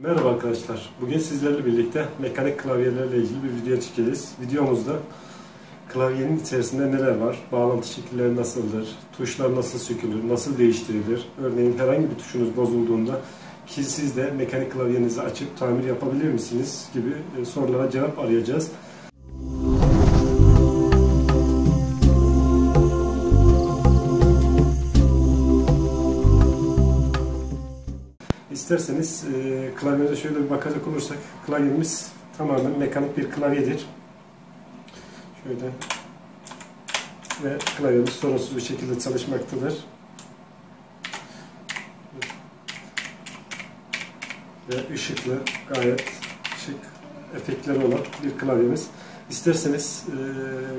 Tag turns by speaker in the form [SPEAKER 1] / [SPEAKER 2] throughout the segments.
[SPEAKER 1] Merhaba arkadaşlar. Bugün sizlerle birlikte mekanik klavyelerle ilgili bir video çekeceğiz. Videomuzda klavyenin içerisinde neler var, bağlantı şekilleri nasıldır, tuşlar nasıl sökülür, nasıl değiştirilir, örneğin herhangi bir tuşunuz bozulduğunda siz de mekanik klavyenizi açıp tamir yapabilir misiniz gibi sorulara cevap arayacağız. İsterseniz klavyede şöyle bir bakacak olursak klavyemiz tamamen mekanik bir klavyedir. Şöyle ve klavyemiz sorunsuz bir şekilde çalışmaktadır. Ve ışıklı, gayet şık efektleri olan bir klavyemiz. İsterseniz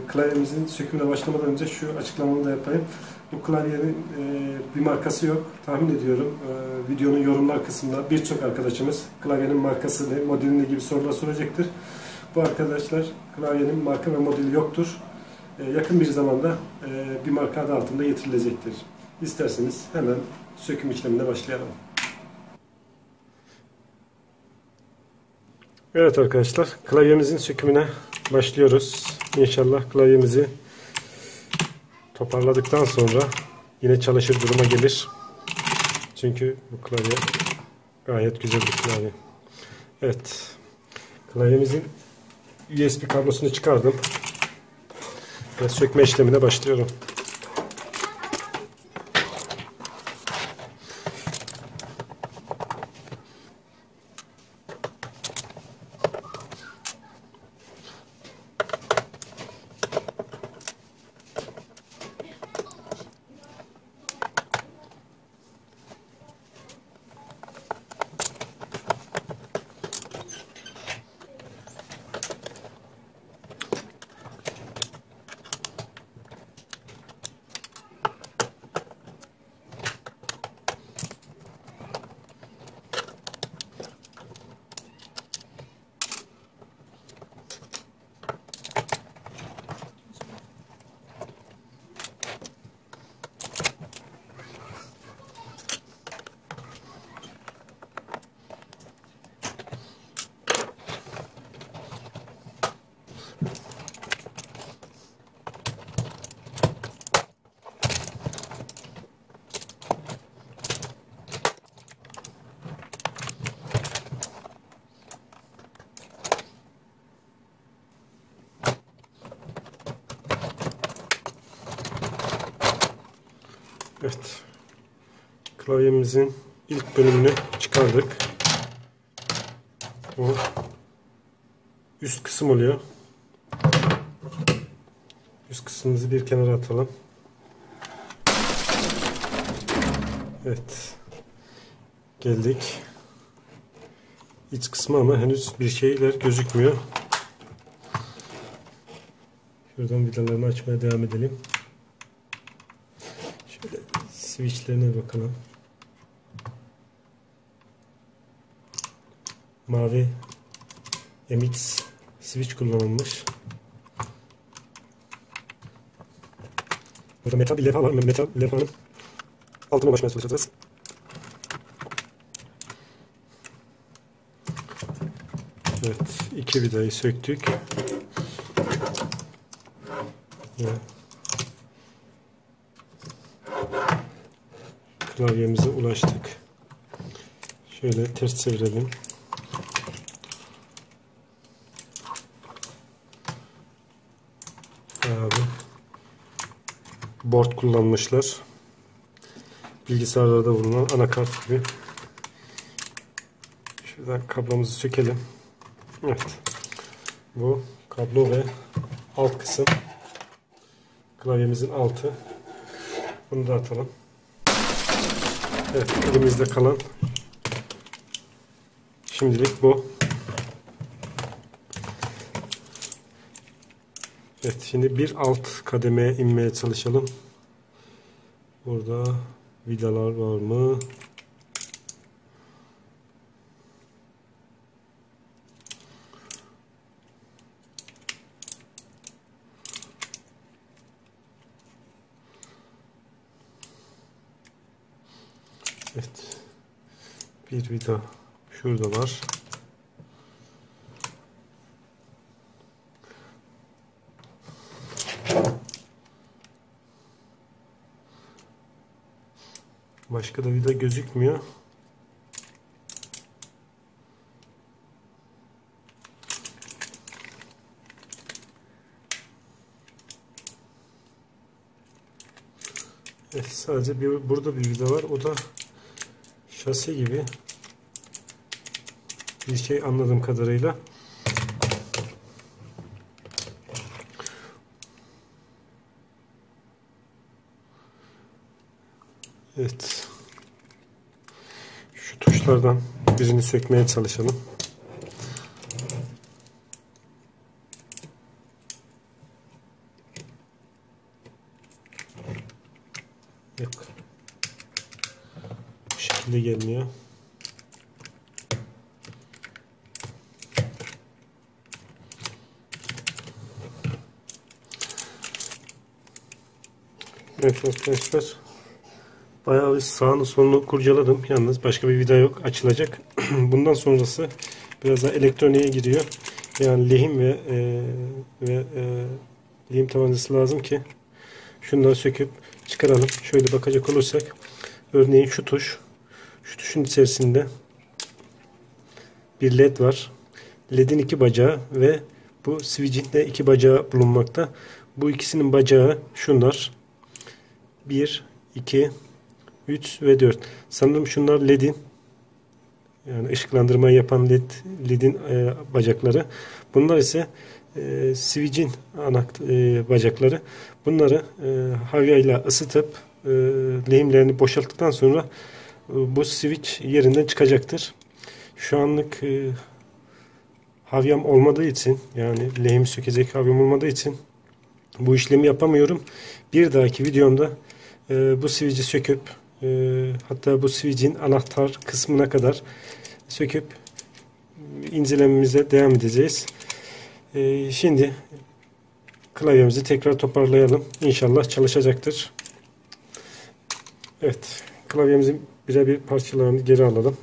[SPEAKER 1] klavyemizin sökümüne başlamadan önce şu açıklamamı da yapayım. Bu klavyenin bir markası yok. Tahmin ediyorum videonun yorumlar kısmında birçok arkadaşımız klavyenin markası ne, modeli ne gibi sorular soracaktır. Bu arkadaşlar klavyenin marka ve modeli yoktur. Yakın bir zamanda bir marka adı altında getirilecektir. İsterseniz hemen söküm işlemine başlayalım. Evet arkadaşlar, klavyemizin sökümüne başlıyoruz. İnşallah klavyemizi toparladıktan sonra yine çalışır duruma gelir. Çünkü bu klavye gayet güzel bir klavye. Evet, klavyemizin USB kablosunu çıkardım ve sökme işlemine başlıyorum. Evet, klavyemizin ilk bölümünü çıkardık. Bu üst kısım oluyor. Üst kısmımızı bir kenara atalım. Evet, geldik iç kısmı ama henüz bir şeyler gözükmüyor. Şuradan vidalarını açmaya devam edelim. Şöyle switchlerine bakalım. Mavi MX switch kullanılmış. Burada metal bir levha var. Metal levhanın altına ulaşmaya çalışacağız. Evet, iki vidayı söktük. Evet. Klavyemize ulaştık. Şöyle ters çevirelim. Abi, board kullanmışlar. Bilgisayarlarda bulunan anakart gibi. Şuradan kablomuzu sökelim. Evet. Bu kablo ve alt kısım. Klavyemizin altı. Bunu da atalım. Evet, elimizde kalan şimdilik bu. Evet, şimdi bir alt kademeye inmeye çalışalım. Burada vidalar var mı? Evet. Bir vida Şurada var. Başka da vida gözükmüyor. Evet, sadece burada bir vida var. O da şasi gibi bir şey anladığım kadarıyla. Evet. Şu tuşlardan birini sökmeye çalışalım. Yok. Bu şekilde gelmiyor. Evet arkadaşlar. Bayağı bir sağını solunu kurcaladım. Yalnız başka bir vida yok. Açılacak. Bundan sonrası biraz daha elektroniğe giriyor. Yani lehim ve lehim tabancası lazım ki şunları söküp çıkaralım. Şöyle bakacak olursak örneğin şu tuşun içerisinde bir led var. Ledin iki bacağı ve bu switch'in de iki bacağı bulunmakta. Bu ikisinin bacağı şunlar. 1, 2, 3 ve 4. Sanırım şunlar ledin, yani ışıklandırma yapan ledin bacakları. Bunlar ise switch'in bacakları. Bunları havyayla ısıtıp lehimlerini boşalttıktan sonra bu switch yerinden çıkacaktır. Şu anlık havyam olmadığı için, yani lehimi sökecek havyam olmadığı için bu işlemi yapamıyorum. Bir dahaki videomda bu switch'i söküp hatta bu switch'in anahtar kısmına kadar söküp incelememize devam edeceğiz. Şimdi klavyemizi tekrar toparlayalım. İnşallah çalışacaktır. Evet, klavyemizin birebir parçalarını geri alalım.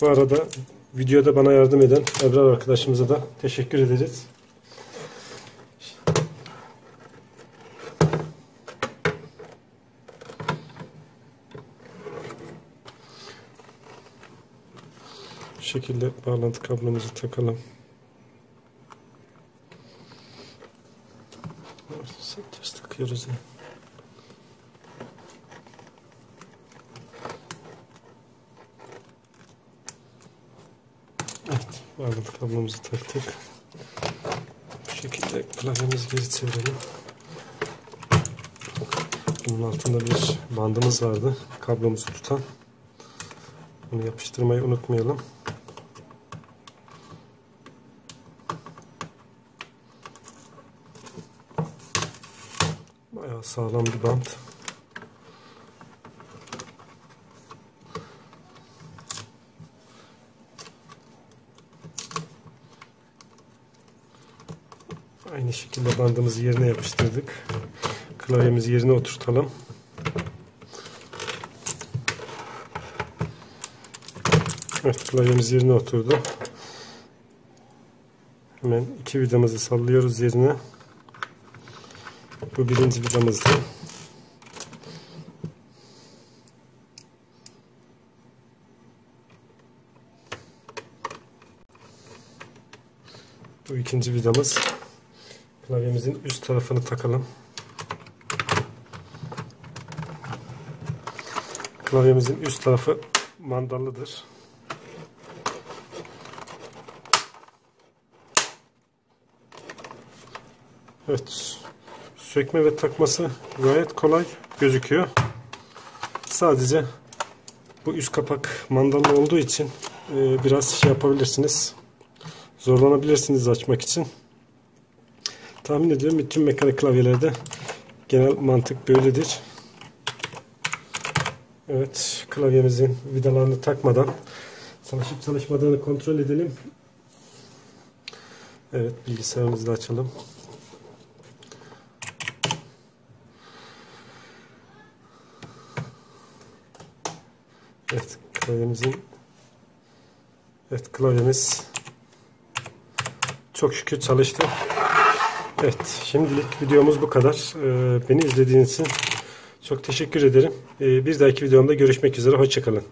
[SPEAKER 1] Bu arada videoda bana yardım eden Ebrar arkadaşımıza da teşekkür ederiz. Bu şekilde bağlantı kablomuzu takalım. Ters takıyoruz ya. Evet, bağlantı kablomuzu taktık. Bu şekilde klavyemizi geri çevirelim. Bunun altında bir bandımız vardı, kablomuzu tutan. Bunu yapıştırmayı unutmayalım. Bayağı sağlam bir bant. Aynı şekilde bandımızı yerine yapıştırdık. Klavyemizi yerine oturtalım. Evet, klavyemiz yerine oturdu. Hemen iki vidamızı sallıyoruz yerine. Bu birinci vidamızdı. Bu ikinci vidamız. Klavyemizin üst tarafını takalım. Klavyemizin üst tarafı mandallıdır. Evet, sökme ve takması gayet kolay gözüküyor. Sadece bu üst kapak mandallı olduğu için biraz şey yapabilirsiniz. Zorlanabilirsiniz açmak için. Tahmin ediyorum bütün mekanik klavyelerde genel mantık böyledir. Evet, klavyemizin vidalarını takmadan çalışıp çalışmadığını kontrol edelim. Evet, bilgisayarımızı da açalım. Evet, klavyemizin, evet, klavyemiz çok şükür çalıştı. Evet, şimdilik videomuz bu kadar. Beni izlediğiniz için çok teşekkür ederim. Bir dahaki videomda görüşmek üzere. Hoşça kalın.